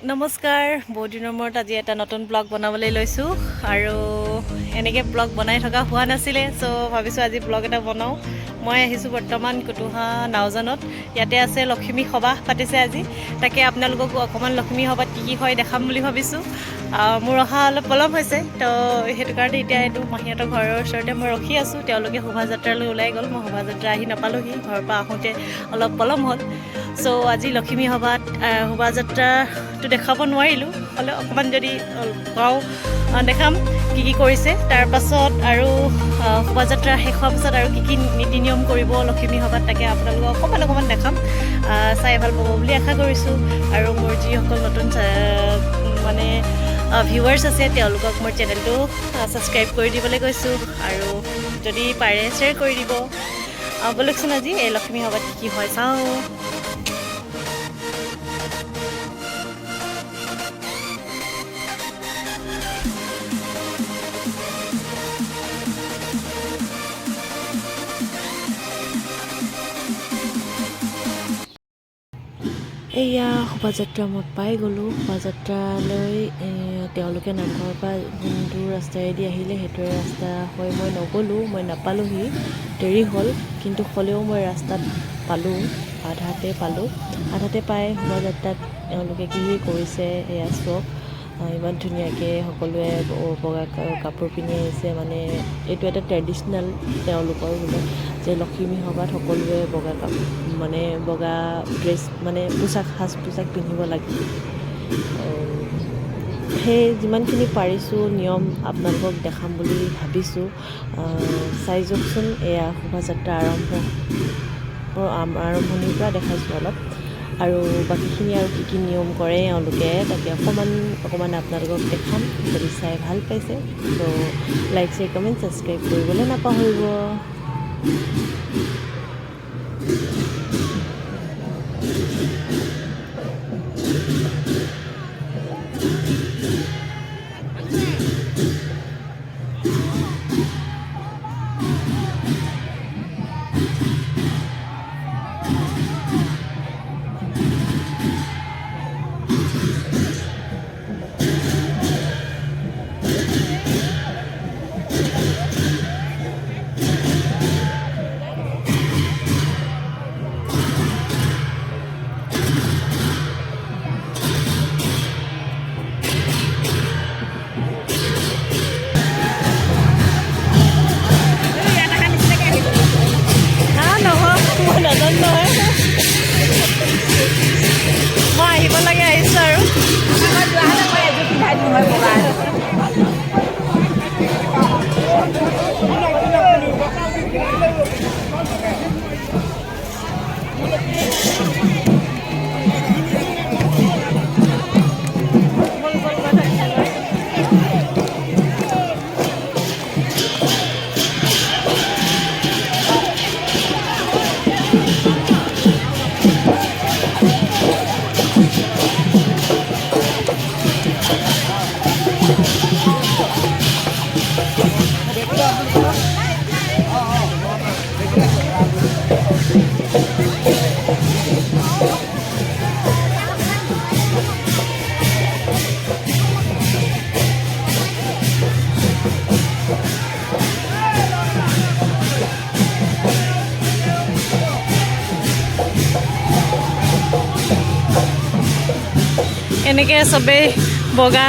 নমস্কাৰ বহুত দিনৰ মূৰত আজি এটা নতুন ব্লগ বনাবলৈ লৈছোঁ আৰু এনেকৈ ব্লগ বনাই থকা হোৱা নাছিলে চ' ভাবিছোঁ আজি ব্লগ এটা বনাওঁ। মই আহিছোঁ বৰ্তমান কুতুহা নাওজানত। ইয়াতে আছে লখিমী সবাহ পাতিছে আজি, তাকে আপোনালোককো অকণমান লখিমী সভাত কি হয় দেখাম বুলি ভাবিছোঁ। মোৰ অহা অলপ পলম হৈছে, তো সেইটো কাৰণে এতিয়া এইটো মাহীহঁতৰ ঘৰৰ ওচৰতে মই ৰখি আছোঁ। তেওঁলোকে শোভাযাত্ৰালৈ ওলাই গ'ল, মই শোভাযাত্ৰা আহি নাপালোঁহি, ঘৰৰ পৰা আহোঁতে অলপ পলম হ'ল। চ' আজি লখিমী সভাত শোভাযাত্ৰাটো দেখাব নোৱাৰিলোঁ, হ'লেও অকণমান যদি পাওঁ দেখাম কি কৰিছে। তাৰপাছত আৰু শোভাযাত্ৰা শেষ হোৱাৰ পাছত আৰু কি নীতি নিয়ম কৰিব লখিমী সভাত, তাকে আপোনালোকক অকণমান দেখাম। চাই ভাল পাব বুলি আশা কৰিছোঁ। আৰু মোৰ যিসকল নতুন মানে ভিউৱাৰ্ছ আছে তেওঁলোকক মোৰ চেনেলটো ছাবস্ক্ৰাইব কৰি দিবলৈ কৈছোঁ, আৰু যদি পাৰে শ্বেয়াৰ কৰি দিব। ব'লকচোন আজি এই লখিমী সভাত কি হয় চাওঁ। এয়া শোভাযাত্ৰা মই পাই গ'লোঁ। শোভাযাত্ৰালৈ তেওঁলোকে নামঘৰৰ পৰা যোনটো ৰাস্তাইদি আহিলে সেইটোৱে ৰাস্তা হৈ মই নগ'লোঁ, মই নাপালোঁহি, দেৰি হ'ল। কিন্তু হ'লেও মই ৰাস্তাত পালোঁ, আধাতে পালোঁ। আধাতে পাই শোভাযাত্ৰাত তেওঁলোকে কি কৰিছে এয়া চাওক। ইমান ধুনীয়াকৈ সকলোৱে বগা কাপোৰ পিন্ধি আহিছে, মানে এইটো এটা ট্ৰেডিশ্যনেল তেওঁলোকৰ বোলে যে লখিমী সভাত সকলোৱে বগা কাপোৰ মানে বগা ড্ৰেছ মানে সাজ পোছাক পিন্ধিব লাগে। সেই যিমানখিনি পাৰিছোঁ নিয়ম আপোনালোকক দেখাম বুলি ভাবিছোঁ। চাই যাওকচোন। এয়া শোভাযাত্ৰা আৰম্ভণিৰ পৰা দেখাইছোঁ অলপ, আৰু বাকীখিনি আৰু কি নিয়ম কৰে এওঁলোকে তাকে অকণমান আপোনালোকক দেখাম। যদি চাই ভাল পাইছে তো লাইক শ্বেয়াৰ কমেণ্ট ছাবস্ক্ৰাইব কৰিবলৈ নাপাহৰিব। মই আহিব লাগে আহিছোঁ আৰু এনেকৈ চবেই বগা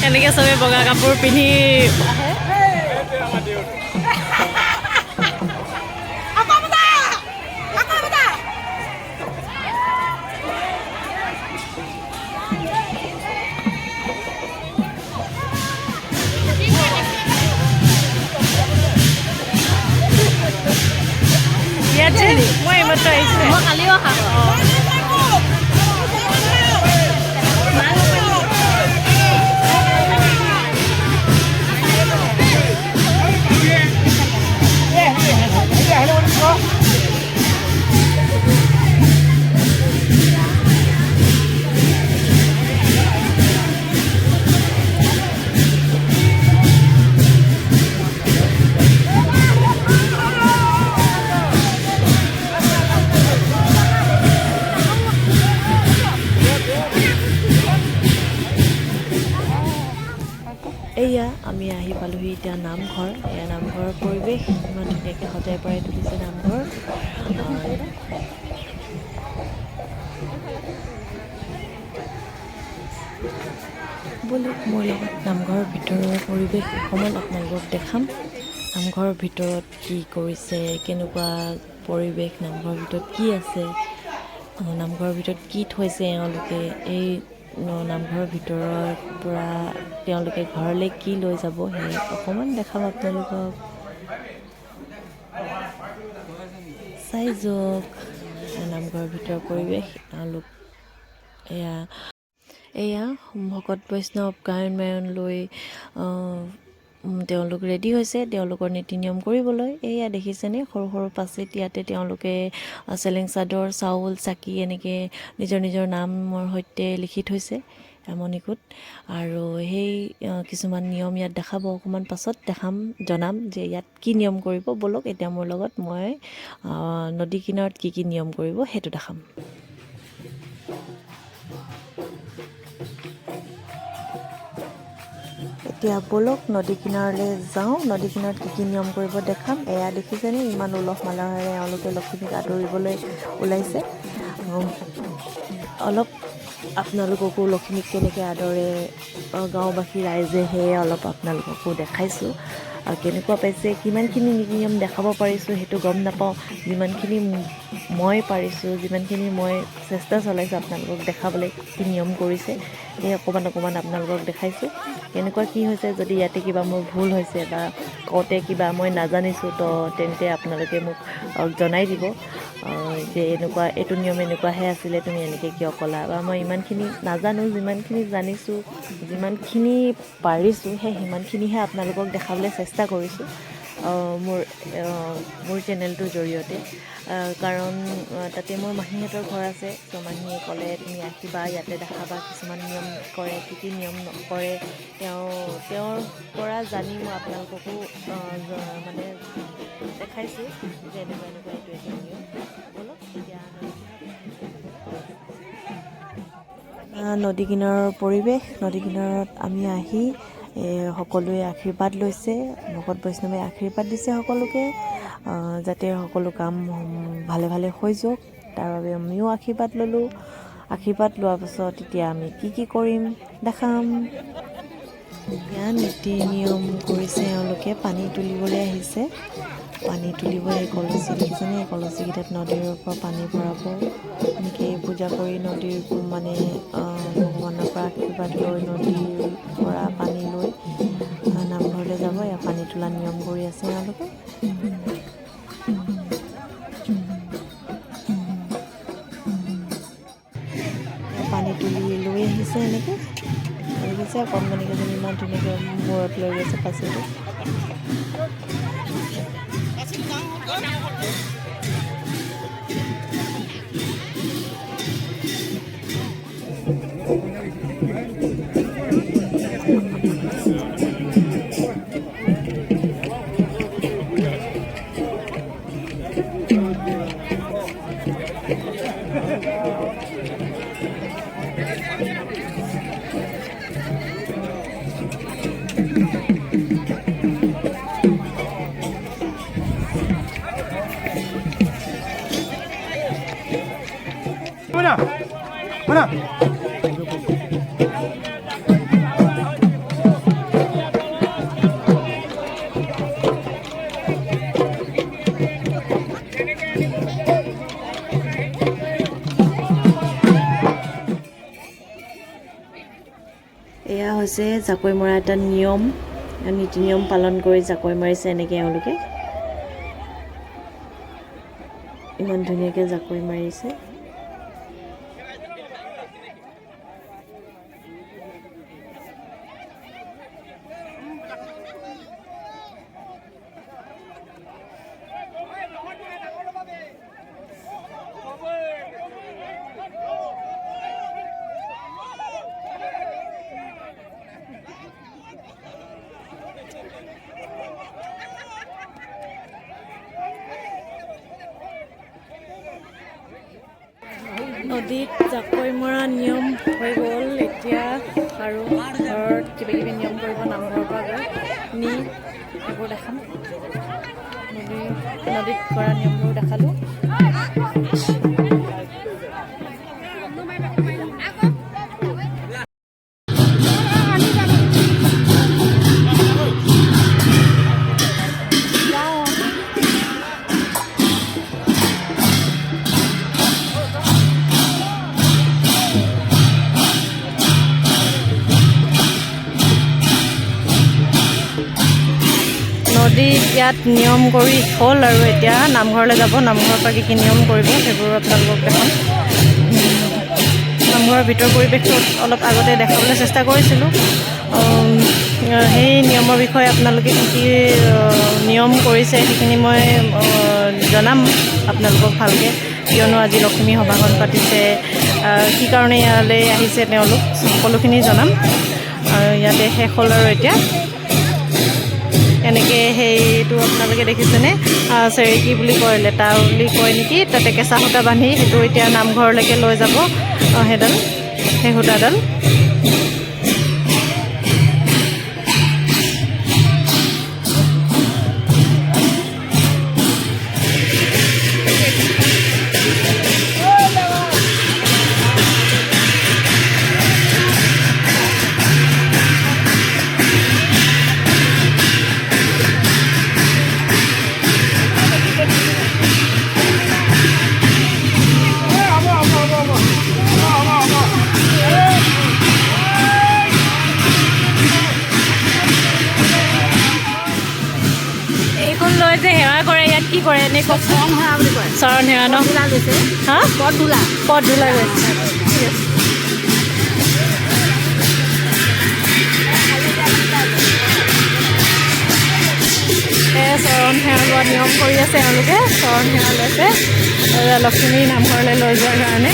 এনেকৈ চবেই বগা কাপোৰ পিন্ধি ইয়াতে মই এইমাত্ৰ আহিছোঁ, মই কালিও অহা। এয়া আমি আহি পালোহি এতিয়া নামঘৰ। এয়া নামঘৰৰ পৰিৱেশ ইমান ধুনীয়াকৈ সজাই পৰাই তুলিছে নামঘৰ। বলক মোৰ লগত নামঘৰৰ ভিতৰৰ পৰিৱেশ অকণমান আপোনালোকক দেখাম। নামঘৰৰ ভিতৰত কি কৰিছে, কেনেকুৱা পৰিৱেশ, নামঘৰৰ ভিতৰত কি আছে, নামঘৰৰ ভিতৰত কি থৈছে এওঁলোকে, এই নামঘৰৰ ভিতৰৰ পৰা তেওঁলোকে ঘৰলৈ কি লৈ যাব সেই অকণমান দেখাম আপোনালোকক। চাই যাওক নামঘৰৰ ভিতৰৰ পৰিৱেশ। এওঁলোক এয়া ভকত বৈষ্ণৱ গায়ন বায়ন লৈ তেওঁলোক ৰেডি হৈছে তেওঁলোকৰ নীতি নিয়ম কৰিবলৈ। এয়া দেখিছেনে সৰু সৰু পাচিত ইয়াতে তেওঁলোকে চেলেং চাদৰ, চাউল, চাকি এনেকৈ নিজৰ নিজৰ নামৰ সৈতে লিখি থৈছে মণিকোট। আৰু সেই কিছুমান নিয়ম ইয়াত দেখাব, অকণমান পাছত জনাম যে ইয়াত কি নিয়ম কৰিব। ব'লক এতিয়া মোৰ লগত মই নদী কিনাৰত কি কি নিয়ম কৰিব সেইটো দেখাম। এতিয়া ব'লক নদী কিনাৰলৈ যাওঁ, নদী কিনাৰত কি কি নিয়ম কৰিব দেখাম। এয়া দেখিছেনে ইমান উলহ মালহেৰে এওঁলোকে লখিমীক আদৰিবলৈ ওলাইছে। অলপ আপোনালোককো লখিমীক কেনেকৈ আদৰে গাঁওবাসী ৰাইজে সেয়ে অলপ আপোনালোককো দেখাইছোঁ। আৰু কেনেকুৱা পাইছে, কিমানখিনি নীতি নিয়ম দেখাব পাৰিছোঁ সেইটো গম নাপাওঁ। যিমানখিনি মই পাৰিছোঁ, যিমানখিনি মই চেষ্টা চলাইছোঁ আপোনালোকক দেখাবলৈ কি নিয়ম কৰিছে সেই অকণমান আপোনালোকক দেখাইছোঁ। কেনেকুৱা কি হৈছে, যদি ইয়াতে কিবা মোৰ ভুল হৈছে বা কওঁতে কিবা মই নাজানিছোঁ তো তেন্তে আপোনালোকে মোক জনাই দিব যে এইটো নিয়ম এনেকুৱাহে আছিলে, তুমি এনেকৈ কিয় ক'লা, বা মই ইমানখিনি নাজানো, যিমানখিনি জানিছোঁ, যিমানখিনি পাৰিছোঁ সেই সিমানখিনিহে আপোনালোকক দেখাবলৈ চেষ্টা কৰিছোঁ মোৰ চেনেলটোৰ জৰিয়তে। কাৰণ তাতে মোৰ মাহীহঁতৰ ঘৰ আছে, ত' মাহীয়ে ক'লে তুমি আহিবা ইয়াতে দেখাবা কিছুমান নিয়ম কৰে, কি কি নিয়ম নকৰে তেওঁৰ পৰা জানি মই আপোনালোককো মানে দেখাইছোঁ যে এনেকুৱা এইটো এটা নিয়ম। ব'লক এতিয়া নদী কিনাৰৰ পৰিৱেশ। নদী কিনাৰত আমি আহি সকলোৱে আশীৰ্বাদ লৈছে, ভকত বৈষ্ণৱে আশীৰ্বাদ দিছে সকলোকে যাতে সকলো কাম ভালে ভালে হৈ যাওক, তাৰ বাবে আমিও আশীৰ্বাদ ল'লোঁ। আশীৰ্বাদ লোৱাৰ পাছত এতিয়া আমি কি কৰিম দেখাম। এতিয়া নীতি নিয়ম কৰিছে এওঁলোকে, পানী তুলিবলৈ আহিছে। পানী তুলিব এই কলচী দেখিছেনে, এই কলচীকেইটাত নদীৰ পৰা পানী ভৰাব। এনেকৈ পূজা কৰি নদীৰ মানে ভগৱানৰ পৰা আশীৰ্বাদ লৈ নদীৰ পৰা পানী লৈ নামঘৰলৈ যাব। এয়া পানী তোলা নিয়ম কৰি আছে এওঁলোকে। পানী তুলি লৈ আহিছে এনেকৈ দেখিছে, অকণমানিকেইজনী ইমান ধুনীয়াকৈ মূৰত লৈ গৈছে পাচিটো। Mana? এয়া হৈছে জাকৈ মৰা এটা নিয়ম, নীতি নিয়ম পালন কৰি জাকৈ মাৰিছে এনেকৈ এওঁলোকে। ইমান ধুনীয়াকৈ জাকৈ মাৰিছে। নদীত জাকৈ মৰা নিয়ম হৈ গ'ল। এতিয়া আৰু ঘৰত কিবাকিবি নিয়ম কৰিব নামঘৰৰ পৰা গৈ নি এইবোৰ দেখাম। নদীত কৰা নিয়মবোৰ দেখালোঁ। নদীত ইয়াত নিয়ম কৰি হ'ল আৰু এতিয়া নামঘৰলৈ যাব। নামঘৰৰ পৰা কি নিয়ম কৰিব সেইবোৰ আপোনালোকক দেখাম। নামঘৰৰ ভিতৰ পৰিৱেশটো অলপ আগতে দেখাবলৈ চেষ্টা কৰিছিলোঁ। সেই নিয়মৰ বিষয়ে আপোনালোকে কি কি নিয়ম কৰিছে সেইখিনি মই জনাম আপোনালোকক ভালকৈ, কিয়নো আজি লখিমী সভাখন পাতিছে, কি কাৰণে ইয়ালৈ আহিছে তেওঁলোক, সকলোখিনি জনাম। আৰু ইয়াতে শেষ হ'ল আৰু এতিয়া এনেকৈ সেইটো আপোনালোকে দেখিছেনে, চেৰেকী বুলি কয়, লেটা বুলি কয় নেকি, তাতে কেঁচা সূতা বান্ধি সেইটো এতিয়া নামঘৰলৈকে লৈ যাব। সেই সূতাডাল যে সেৱা কৰে, ইয়াত কি কৰে এনেই কওক। চৰণ সেৱা বুলি কয়। চৰণ সেৱা ন? হা? পদ ধূলা গৈছে। চৰণ সেৱা লোৱা নিয়ম কৰি আছে এওঁলোকে। চৰণ সেৱা লৈছে লখিমী নামঘৰলৈ লৈ যোৱাৰ কাৰণে।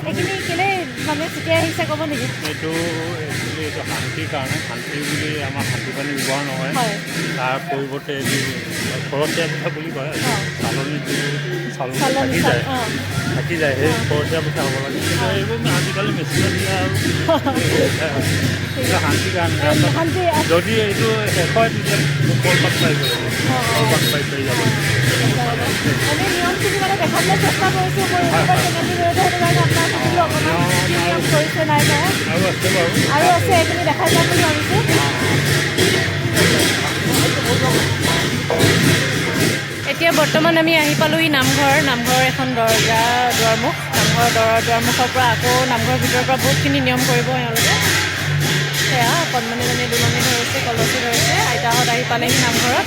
এইখিনি কেলে মানে কেতিয়া আহিছে ক'ব নেকি? এইটো একচুৱেলি এইটো শান্তিৰ কাৰণে, শান্তি বুলি আমাৰ শান্তি পানী ব্যৱহাৰ নহয়, তাৰ পৰিৱৰ্তে এইটো খৰচীয়া পিঠা বুলি কয়। চালনীটো থাকি যায় সেই খৰচীয়া পিঠা হ'ব লাগে, কিন্তু এইবোৰ আজিকালি মেচিনত দিয়া আৰু শান্তিৰ কাৰণে। যদি এইটো শেষ হয় তেতিয়া কলপাত পাই যাব, কলপাত পাই যাব। আৰু আছে এইখিনি দেখাই যাম বুলি ভাবিছোঁ। এতিয়া বৰ্তমান আমি আহি পালোঁহি নামঘৰ এখন দুৱাৰমুখ। নামঘৰৰ দুৱাৰমুখৰ পৰা আকৌ নামঘৰৰ ভিতৰৰ পৰা বহুতখিনি নিয়ম কৰিব এওঁলোকে। সেয়া কণমানিজনী দুলনি ধৰিছে, কলচী ধৰিছে। আইতাহঁত আহি পালেহি নামঘৰত।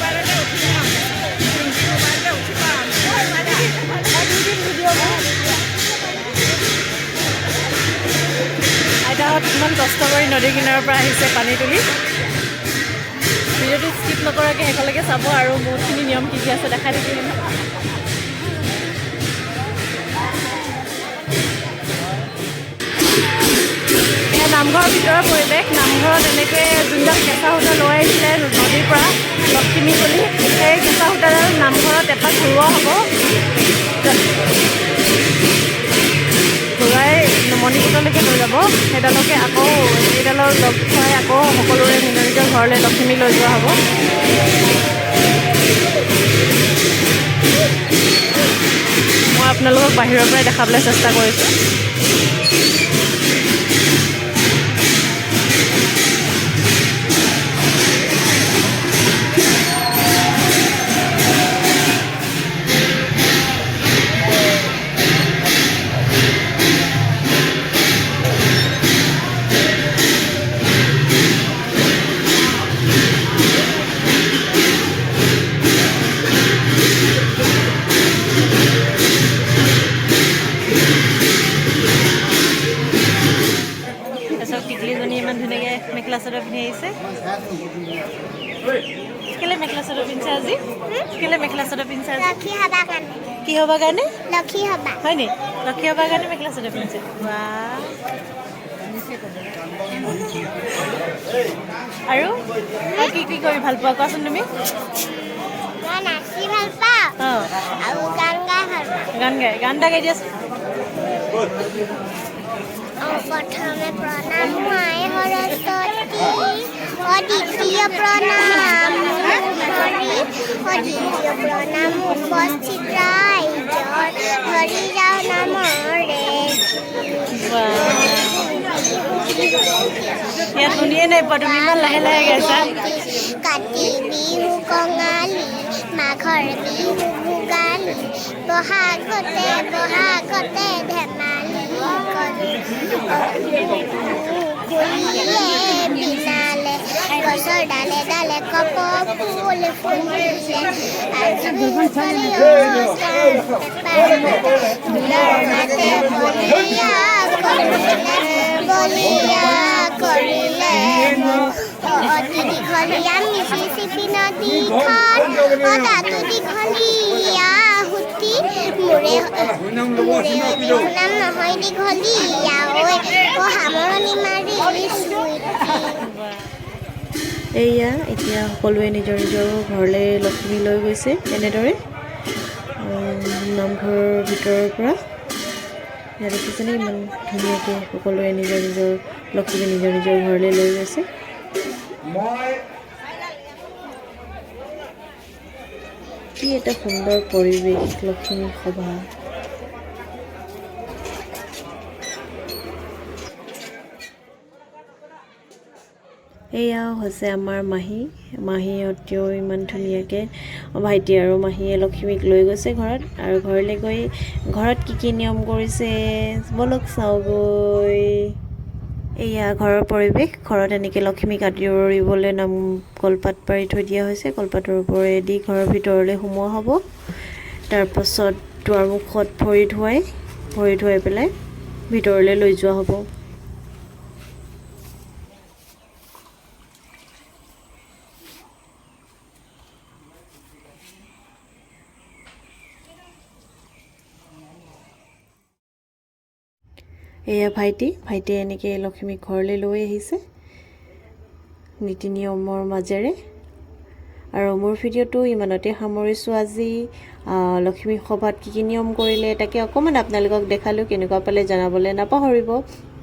আইতাহঁত ইমান কষ্ট কৰি নদীৰ কিনাৰৰ পৰা আহিছে পানী তুলি। ভিডিঅ'টো স্কিপ নকৰাকৈ শেষলৈকে চাব আৰু বহুতখিনি নিয়ম কি কি আছে দেখাই থাকিম। নামঘৰৰ ভিতৰৰ পৰিৱেশ। নামঘৰত এনেকৈ যোনডাল কেঁচা সূতা লৈ আহিছিলে নদীৰ পৰা লখিমী তুলি, সেই কেঁচা সূতাডাল নামঘৰত এপাক ঘূৰোৱা হ'ব। ঘূৰাই মণিকূটলৈকে লৈ যাব। সেইডালকে আকৌ এইডালৰ লগ খুৱাই আকৌ সকলোৰে নিজৰ নিজৰ ঘৰলৈ লখিমী লৈ যোৱা হ'ব। মই আপোনালোকক বাহিৰৰ পৰাই দেখাবলৈ চেষ্টা কৰিছোঁ। আহিছে কেলে মেখেলা চাদৰ পিন্ধিছে আজি কেলে মেখেলা চাদৰ পিন্ধিছে আজি লক্ষী হবা কাৰণে কি হ'বৰ কাৰণে লক্ষী হবা হয় নি লক্ষী হ'বৰ কাৰণে মেখেলা চাদৰ পিন্ধিছে বাহ আৰু কি কি কৰি ভাল পোৱা কোৱাচোন তুমি মই নাচি ভাল পাওঁ অঁ আৰু গান গাই ভাল পাওঁ গান এটা গাই দিয়াচোন প্ৰথমে প্ৰণাম মায়ে সৰস্বতী দ্বিতীয় প্ৰণাম হৰি দ্বিতীয় প্ৰণাম উপস্থিত ৰাইজৰ হৰি যাওঁ নামৰে ইয়াত শুনিয়ে নাই পোৱা তুমি ইমান লাহে লাহে গাইছা কাতি বিহু কঙালী মাঘৰ বিহু ভোগালী বহাগতে ধেমালি কৰিলে বিনালে গছৰ ডালে ডালে কপ ফুল ফুলিলে আজি বলিয়া কৰিলে অতি দীঘলীয়া মিচিচিপি নদীখন তাতো দীঘলীয়া সুতি মোৰে নাম নহয় দীঘলীয়া ঐ সামৰণি মাৰি এয়া এতিয়া সকলোৱে নিজৰ নিজৰ ঘৰলৈ লক্ষ্মী লৈ গৈছে এনেদৰে নামঘৰৰ ভিতৰৰ পৰা ইয়াত দেখিছেনে ইমান ধুনীয়াকৈ সকলোৱে নিজৰ নিজৰ লক্ষ্মী নিজৰ নিজৰ ঘৰলৈ লৈ গৈছে কি এটা সুন্দৰ পৰিৱেশ লক্ষ্মী সভা এয়া হৈছে আমাৰ মাহীহঁতেও ইমান ধুনীয়াকৈ ভাইটি আৰু মাহীয়ে লক্ষ্মীক লৈ গৈছে ঘৰত আৰু ঘৰলৈ গৈ ঘৰত কি নিয়ম কৰিছে বলক চাওঁগৈ এয়া ঘৰৰ পৰিৱেশ ঘৰত এনেকৈ লক্ষ্মীক আদৰিবলৈ কলপাত পাৰি থৈ দিয়া হৈছে কলপাতৰ ওপৰেদি ঘৰৰ ভিতৰলৈ সোমোৱা হ'ব তাৰপাছত দুৱাৰমুখত ভৰি ধুৱাই পেলাই ভিতৰলৈ লৈ যোৱা হ'ব এয়া ভাইটিয়ে এনেকৈ লক্ষ্মীক ঘৰলৈ লৈ আহিছে নীতি নিয়মৰ মাজেৰে আৰু মোৰ ভিডিঅ'টো ইমানতে সামৰিছোঁ আজি লক্ষ্মী সভাত কি নিয়ম কৰিলে তাকে অকণমান আপোনালোকক দেখালোঁ কেনেকুৱা পালে জনাবলৈ নাপাহৰিব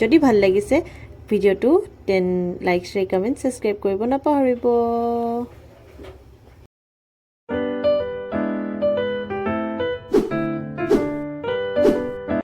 যদি ভাল লাগিছে ভিডিঅ'টো দেন লাইক শ্বেয়াৰ কমেণ্ট ছাবস্ক্ৰাইব কৰিব নাপাহৰিব